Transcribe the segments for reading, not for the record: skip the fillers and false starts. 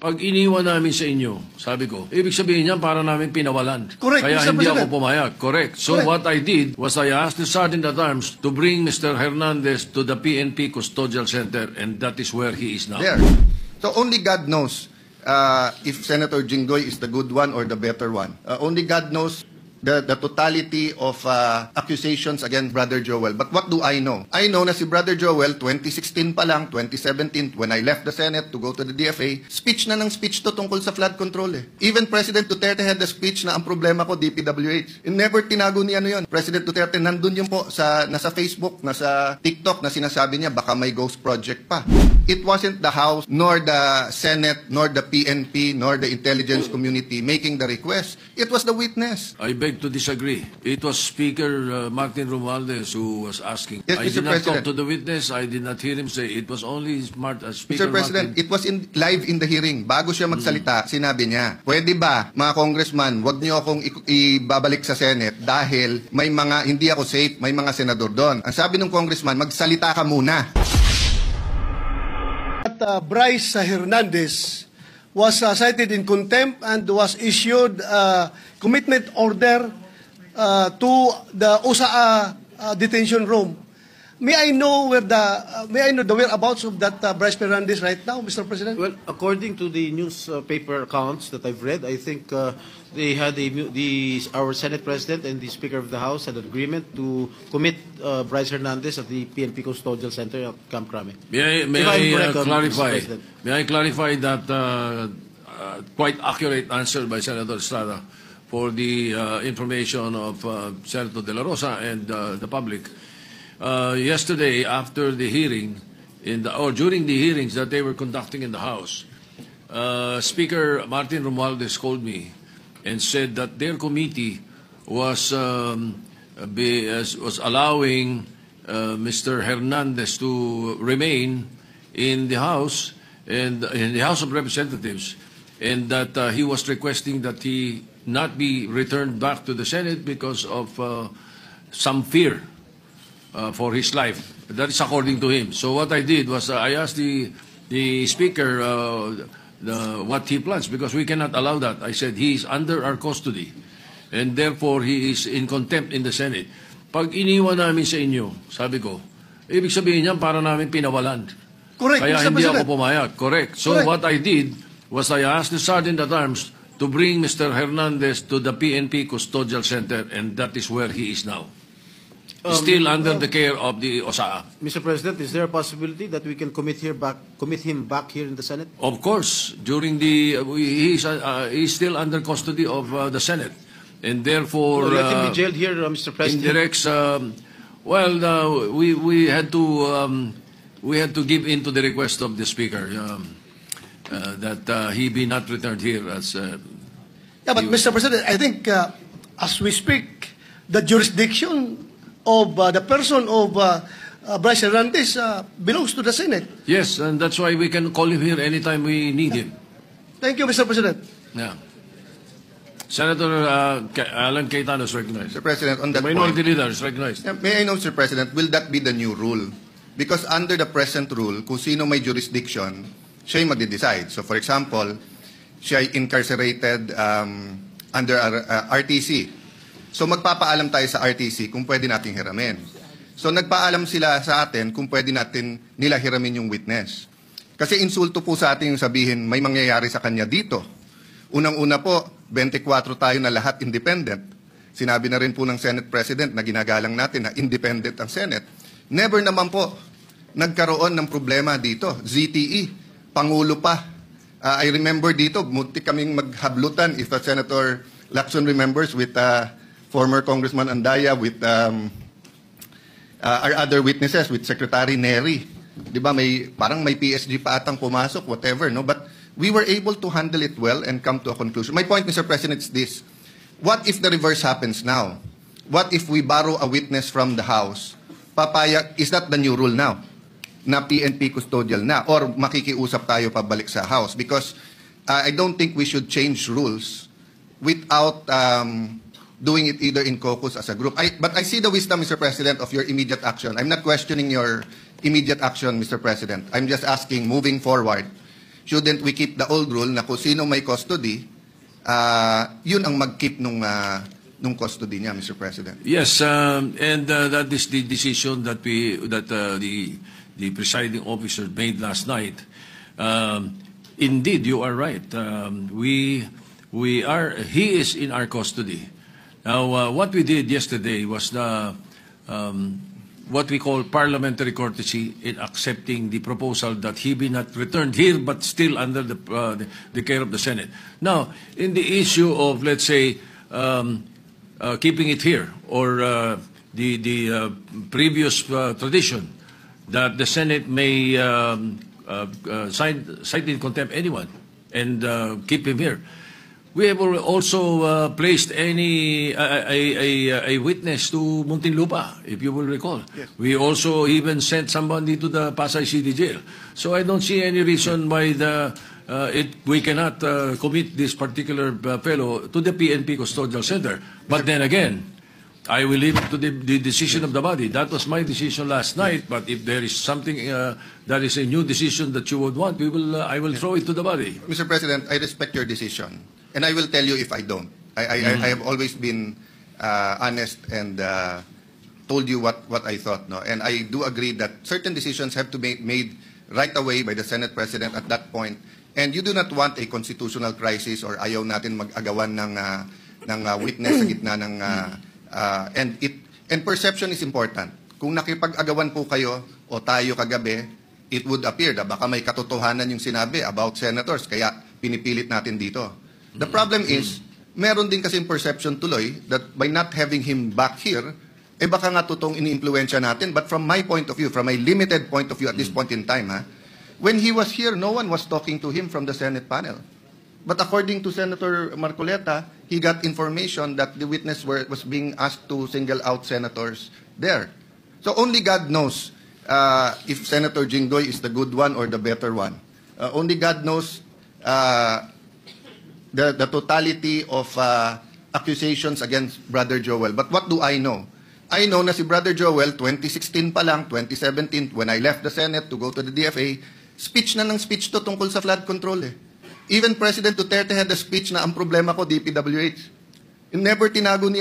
Pag iniwan namin sa inyo, sabi ko, ibig sabihin niyan para namin pinawalan. Correct, Kaya Mr. hindi President. ako pumayag. Correct. So Correct. what I did was I asked the Sergeant at Arms to bring Mr. Hernandez to the PNP Custodial Center, and that is where he is now. There. So only God knows if Senator Jinggoy is the good one or the better one. Only God knows the totality of accusations against Brother Joel. But what do I know? I know na si Brother Joel, 2016 pa lang, 2017, when I left the Senate to go to the DFA, speech na ng speech to tungkol sa flood control eh. Even President Duterte had a speech na ang problema ko, DPWH. And never tinago niya ano yun. President Duterte, nandun yun po, nasa Facebook, nasa TikTok, na sinasabi niya, baka may ghost project pa. It wasn't the House, nor the Senate, nor the PNP, nor the intelligence community making the request. It was the witness. I beg to disagree. It was Speaker Martin Romualdez who was asking. Yes, I Mr. did not President. talk to the witness. I did not hear him say. It was only Speaker Mr. President, Martin. it was live in the hearing. Bago siya magsalita, sinabi niya, pwede ba, mga congressman, wag niyo akong ibabalik sa Senate dahil may mga, hindi ako safe, may mga senador doon. Ang sabi ng congressman, magsalita ka muna. Bryce Hernandez was cited in contempt and was issued commitment order to the USAA detention room. May I know the whereabouts of that Bryce Hernandez right now, Mr. President? Well, according to the newspaper accounts that I've read, I think they had our Senate President and the Speaker of the House had an agreement to commit Bryce Hernandez at the PNP Custodial Center at Camp Crame. May If I'm I correct, Mr. clarify? President. May I clarify that quite accurate answer by Senator Estrada for the information of Senator De La Rosa and the public. Yesterday, after the hearing, or during the hearings that they were conducting in the House, Speaker Martin Romualdez called me and said that their committee was allowing Mr. Hernandez to remain in the House and in the House of Representatives, and that he was requesting that he not be returned back to the Senate because of some fear for his life. That is according to him. So what I did was I asked the Speaker what he plans, because we cannot allow that. I said he is under our custody and therefore he is in contempt in the Senate. Pag iniwan namin sa inyo, sabi ko, ibig sabihin niyan para namin pinawalan. Correct, Kaya Mr. hindi President. ako pumayag. Correct. So Correct. what I did was I asked the Sergeant at Arms to bring Mr. Hernandez to the PNP Custodial Center, and that is where he is now. Still under the care of the OSAA. Mr. President, is there a possibility that we can commit him back here in the Senate? Of course, during he's still under custody of the Senate, and therefore Let him be jailed here, Mr. President. indirects. We had to give in to the request of the Speaker that he be not returned here as. Yeah, but Mr. President, I think as we speak, the jurisdiction of the person of Bryce Hernandez belongs to the Senate. Yes, and that's why we can call him here anytime we need him. Thank you, Mr. President. Yeah. Senator Alan Cayetano is recognized. Mr. President, on that Minority point, Leader is recognized. may I know, Mr. President, will that be the new rule? Because under the present rule, kung sino may jurisdiction, siya yung magde-decide. So for example, siya ay incarcerated under RTC. So magpapaalam tayo sa RTC kung pwede nating hiramin. So nagpaalam sila sa atin kung pwede natin nila hiramin yung witness. Kasi insulto po sa atin yung sabihin may mangyayari sa kanya dito. Unang-una po, 24 tayo na lahat independent. Sinabi na rin po ng Senate President na ginagalang natin na independent ang Senate. Never naman po nagkaroon ng problema dito. ZTE, Pangulo pa. I remember dito, muntik kaming maghablutan, if Senator Lacson remembers, with former Congressman Andaya, with our other witnesses, with Secretary Neri. Di ba, parang may PSG pa atang pumasok, whatever, no? But we were able to handle it well and come to a conclusion. My point, Mr. President, is this. What if the reverse happens now? What if we borrow a witness from the House? Papayag, is that the new rule now? Na PNP custodial na? Or makikiusap tayo pabalik sa House? Because I don't think we should change rules without doing it either in caucus as a group. But I see the wisdom, Mr. President, of your immediate action. I'm not questioning your immediate action, Mr. President. I'm just asking, moving forward, shouldn't we keep the old rule na kung sino may custody, yun ang mag-keep nung custody niya, Mr. President? Yes, and that is the decision that the presiding officer made last night. Indeed, you are right. He is in our custody. Now, what we did yesterday was what we call parliamentary courtesy in accepting the proposal that he be not returned here, but still under the care of the Senate. Now, in the issue of, let's say, keeping it here, or the previous tradition that the Senate may cite in contempt anyone and keep him here. We have also placed a witness to Muntinlupa, if you will recall. Yes. We also even sent somebody to the Pasay City Jail. So I don't see any reason why we cannot commit this particular fellow to the PNP Custodial Center. But then again, I will leave it to the decision of the body. That was my decision last night. But if there is something that is a new decision that you would want, I will throw it to the body. Mr. President, I respect your decision, and I will tell you if I don't. I have always been honest and told you what I thought. No? And I do agree that certain decisions have to be made right away by the Senate President at that point. And you do not want a constitutional crisis or ayaw natin mag-agawan ng witness sa gitna ng... and perception is important. Kung nakipag-agawan po kayo o tayo kagabi, it would appear na baka may katotohanan yung sinabi about senators, kaya pinipilit natin dito. The problem is, meron din kasing perception tuloy that by not having him back here, baka nga totoong ini-impluwensya natin. But from my point of view, from my limited point of view at this point in time, when he was here, no one was talking to him from the Senate panel. But according to Senator Marcoleta, he got information that the witness was being asked to single out senators there. So only God knows if Senator Jinggoy is the good one or the better one. Only God knows the totality of accusations against Brother Joel. But what do I know? I know na si Brother Joel, 2016 pa lang, 2017, when I left the Senate to go to the DFA, speech na ng speech to tungkol sa flood control eh. Even President Duterte had a speech na ang problema ko, DPWH. Never tinago ni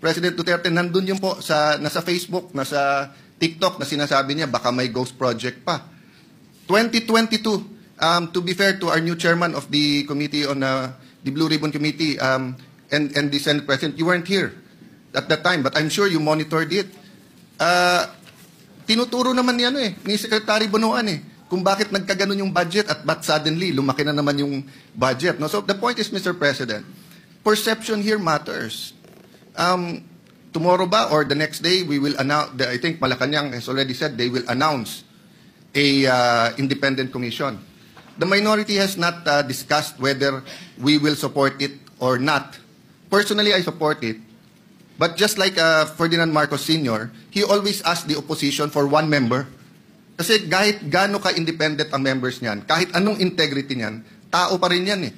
President Duterte. Nandun yun po, nasa Facebook, nasa TikTok na sinasabi niya, baka may ghost project pa. 2022, to be fair to our new chairman of the committee on the Blue Ribbon Committee and the Senate President, you weren't here at that time, but I'm sure you monitored it. Tinuturo naman ni Secretary Bonoan kung bakit nagkaganon yung budget at but suddenly lumaki na naman yung budget. No? So the point is, Mr. President, perception here matters. Tomorrow ba or the next day, we will announce, I think Malacanang has already said they will announce a independent commission. The minority has not discussed whether we will support it or not. Personally, I support it. But just like Ferdinand Marcos Sr., he always asked the opposition for one member. Kasi kahit gaano ka-independent ang members niyan, kahit anong integrity niyan, tao pa rin yan eh.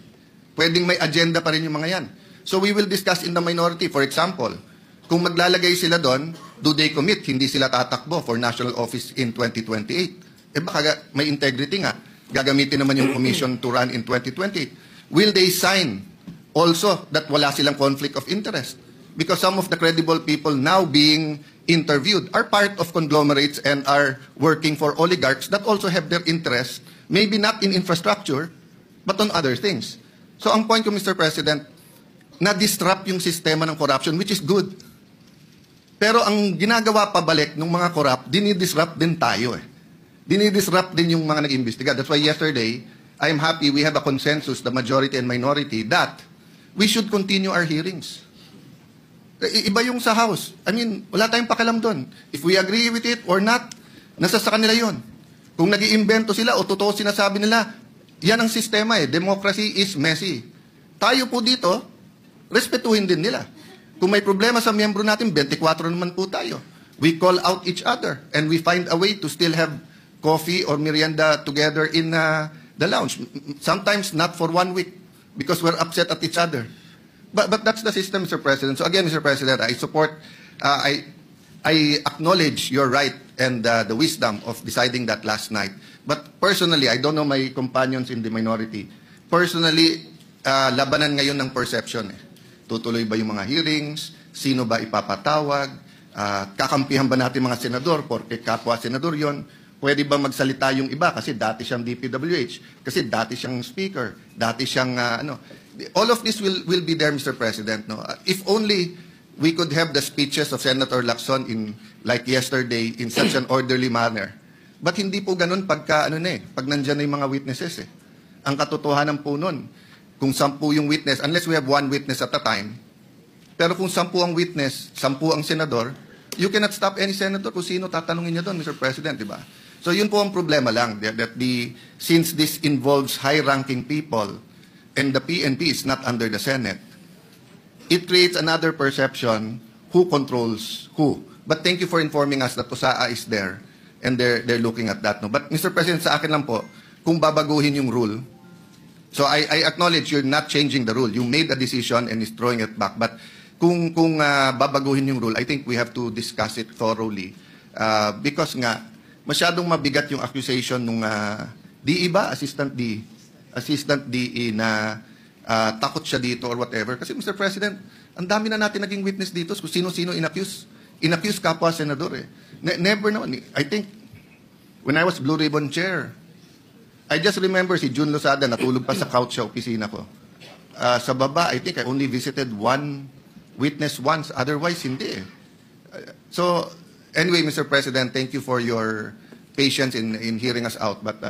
Pwedeng may agenda pa rin yung mga yan. So we will discuss in the minority. For example, kung maglalagay sila doon, do they commit? Hindi sila tatakbo for national office in 2028. Baka may integrity nga. Gagamitin naman yung commission to run in 2028. Will they sign also that wala silang conflict of interest? Because some of the credible people now being interviewed are part of conglomerates and are working for oligarchs that also have their interests, maybe not in infrastructure, but on other things. So ang point ko, Mr. President, na-disrupt yung sistema ng corruption, which is good. Pero ang ginagawa pabalik ng mga corrupt, dinidisrupt din tayo eh. Dinidisrupt din yung mga nag-imbestiga. That's why yesterday, I'm happy we have a consensus, the majority and minority, that we should continue our hearings. Iba yung sa House. I mean, wala tayong pakialam doon. If we agree with it or not, nasa sa kanila yon. Kung nag-iimbento sila o totoo sinasabi nila, yan ang sistema eh. Democracy is messy. Tayo po dito, respetuhin din nila. Kung may problema sa miyembro natin, 24 naman po tayo. We call out each other and we find a way to still have coffee or merienda together in the lounge. Sometimes not for 1 week because we're upset at each other. But that's the system, Mr. President. So again, Mr. President, I support, I acknowledge your right and the wisdom of deciding that last night. But personally, I don't know my companions in the minority. Personally, labanan ngayon ng perception. Tutuloy ba yung mga hearings? Sino ba ipapatawag? Kakampihan ba natin mga senador? Porque kapwa senador yon. Pwede ba magsalita yung iba? Kasi dati siyang DPWH. Kasi dati siyang speaker. Dati siyang all of this will be there, Mr. President. No? If only we could have the speeches of Senator Lacson in like yesterday in such an orderly manner. But hindi po ganun pag nandyan na yung mga witnesses Ang katotohanan po nun, kung 10 yung witness, unless we have 1 witness at a time, pero kung 10 ang witness, 10 ang senador, you cannot stop any senator kung sino tatanungin niya doon, Mr. President, di ba? So yun po ang problema lang, that since this involves high-ranking people and the PNP is not under the Senate, it creates another perception who controls who. But thank you for informing us that USAA is there and they're looking at that. No? But Mr. President, sa akin lang po, kung babaguhin yung rule, so I acknowledge you're not changing the rule. You made a decision and is throwing it back. But kung babaguhin yung rule, I think we have to discuss it thoroughly. Because nga, masyadong mabigat yung accusation nung DE ba? Assistant DE na takot siya dito or whatever. Kasi Mr. President, ang dami na natin naging witness dito kung sino-sino inaccuse kapwa senador Never naman. I think when I was Blue Ribbon Chair, I just remember si June Losada natulog pa sa couch sa opisina ko. Sa baba, I think I only visited one witness once. Otherwise, hindi So, anyway, Mr. President, thank you for your patience in hearing us out. But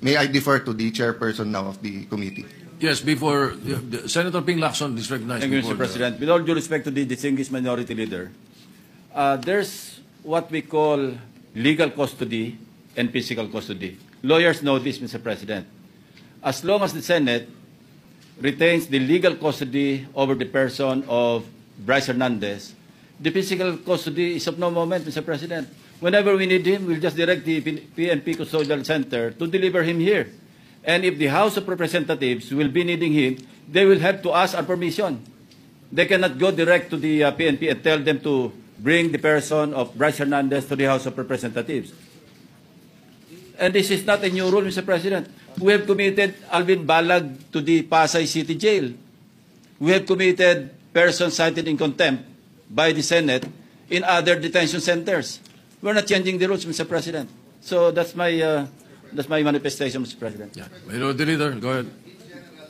may I defer to the chairperson now of the committee. Yes, before Senator Ping Lacson is recognized. Thank you, Mr. before President. With all due respect to the distinguished minority leader, there's what we call legal custody and physical custody. Lawyers know this, Mr. President. As long as the Senate retains the legal custody over the person of Bryce Hernandez, the physical custody is of no moment, Mr. President. Whenever we need him, we'll just direct the PNP Custodial Center to deliver him here. And if the House of Representatives will be needing him, they will have to ask our permission. They cannot go direct to the PNP and tell them to bring the person of Bryce Hernandez to the House of Representatives. And this is not a new rule, Mr. President. We have committed Alvin Balag to the Pasay City Jail. We have committed persons cited in contempt by the Senate in other detention centers. We're not changing the rules, Mr. President. So that's my manifestation, Mr. President. Yeah. Minority Leader, go ahead.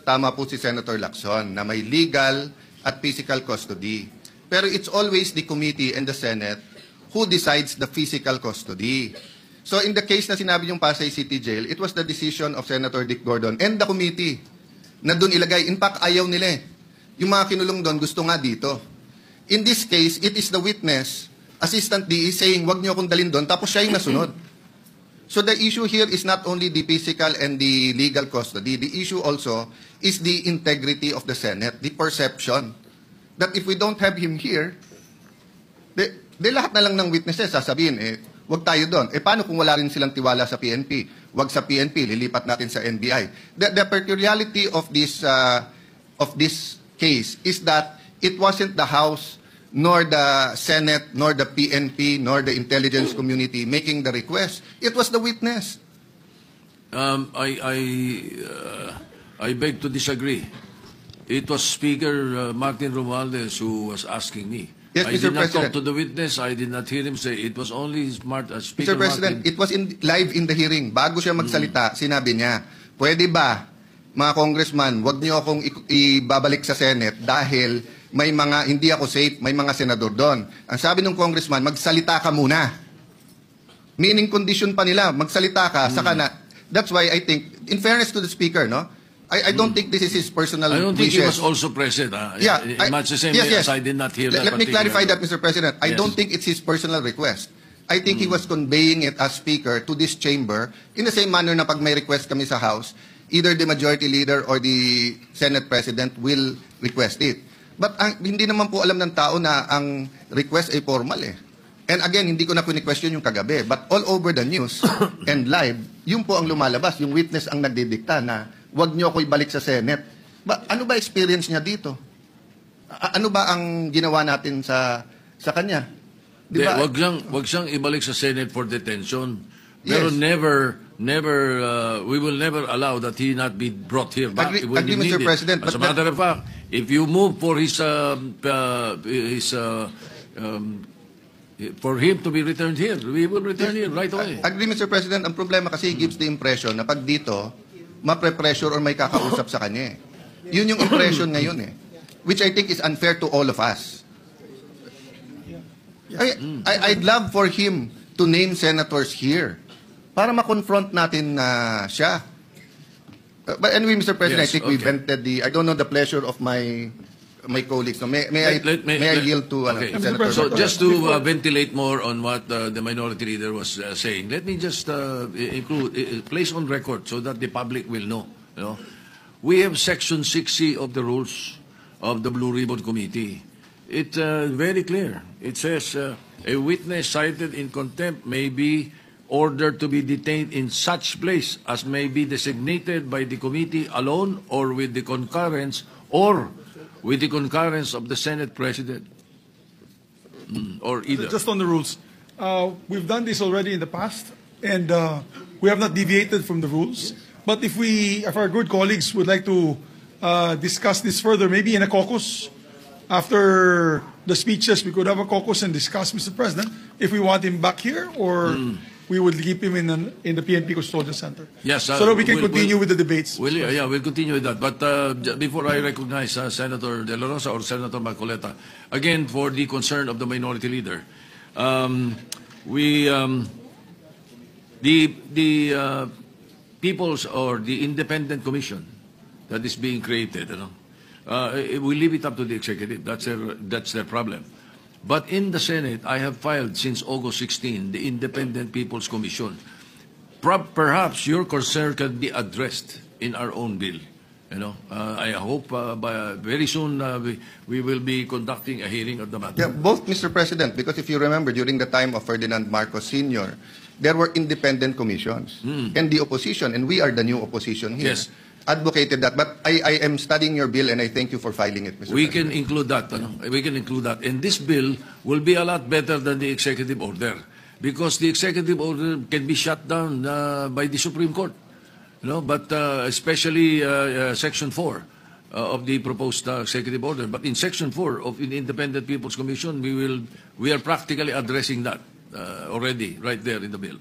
Tama po si Senator Lacson na may legal at physical custody. Pero it's always the committee and the Senate who decides the physical custody. So in the case na sinabi yung Pasay City Jail, it was the decision of Senator Dick Gordon and the committee na doon ilagay. In fact, ayaw nila Yung mga kinulong doon gusto nga dito. In this case, it is the witness, Assistant DE, saying, wag niyo akong dalhin doon, tapos siya yung nasunod. So the issue here is not only the physical and the legal custody. The issue also is the integrity of the Senate, the perception that if we don't have him here, de lahat na lang ng witnesses sasabihin, wag tayo doon. Paano kung wala rin silang tiwala sa PNP? Wag sa PNP, lilipat natin sa NBI. The peculiarity of this case is that it wasn't the House, nor the Senate, nor the PNP, nor the intelligence community making the request. It was the witness. I beg to disagree. It was Speaker Martin Romualdez who was asking me. Yes, I Mr. did not President. talk to the witness. I did not hear him say it was only Speaker Mr. President, Martin. it was live in the hearing. Bago siya magsalita, sinabi niya, pwede ba, mga congressman, wag niyo akong ibabalik sa Senate dahil may mga, hindi ako safe, may mga senador doon. Ang sabi ng congressman, magsalita ka muna. Meaning condition pa nila, magsalita ka, saka na. That's why I think, in fairness to the speaker, no, I don't think this is his personal I don't think he wishes. was also present. Yeah, Much the same way as I did not hear that. Let me clarify particular- that, Mr. President. I Yes. don't think it's his personal request. I think he was conveying it as Speaker to this chamber in the same manner na pag may request kami sa House, either the Majority Leader or the Senate President will request it. But hindi naman po alam ng tao na ang request ay formal And again, hindi ko na question yung kagabi. But all over the news and live, yun po ang lumalabas. Yung witness ang nagdidikta na wag niyo ako ibalik sa Senate. Ano ba experience niya dito? Ano ba ang ginawa natin sa kanya? Di ba? Wag siyang ibalik sa Senate for detention. Pero Yes. never we will never allow that he not be brought here back Agree- when agree, he Mr. needed. President, As a but matter of fact, if you move for for him to be returned here, we will return here right away. Agree, Mr. President. Ang problema kasi he gives the impression na pag dito, mapre-pressure or may kakausap sa kanya eh. Yun yung impression ngayon eh. Which I think is unfair to all of us. I'd love for him to name senators here para ma-confront natin na siya. But anyway, Mr. President, Yes, I think we okay. vented I don't know the pleasure of my colleagues. No, may I yield to okay. Senator So Marcos? just to ventilate more on what the minority leader was saying, let me just place on record so that the public will know. You know, we have Section 6C of the rules of the Blue Ribbon Committee. It's very clear. It says a witness cited in contempt may be ordered to be detained in such place as may be designated by the committee alone or with the concurrence of the Senate President. Or either. Just on the rules. We've done this already in the past, and we have not deviated from the rules. But if our good colleagues would like to discuss this further, maybe in a caucus, after the speeches, we could have a caucus and discuss, Mr. President, if we want him back here, or we would keep him in the PNP Custodial Center. Yes, so that we can continue with the debates. We'll continue with that. But before I recognize Senator De La Rosa or Senator Marcoleta, again, for the concern of the minority leader, the People's or the Independent Commission that is being created, we leave it up to the executive. That's their problem. But in the Senate, I have filed since August 16 the Independent People's Commission. Perhaps your concern can be addressed in our own bill. I hope very soon we will be conducting a hearing of the matter. Yeah, both, Mr. President, because if you remember, during the time of Ferdinand Marcos Sr., there were independent commissions. And the opposition, and we are the new opposition here, Yes. advocated that. But I am studying your bill, and I thank you for filing it, Mr. We President. can include that. We can include that. And this bill will be a lot better than the executive order because the executive order can be shut down by the Supreme Court. But especially Section 4 of the proposed executive order. But in Section 4 of the Independent People's Commission, we are practically addressing that already right there in the bill.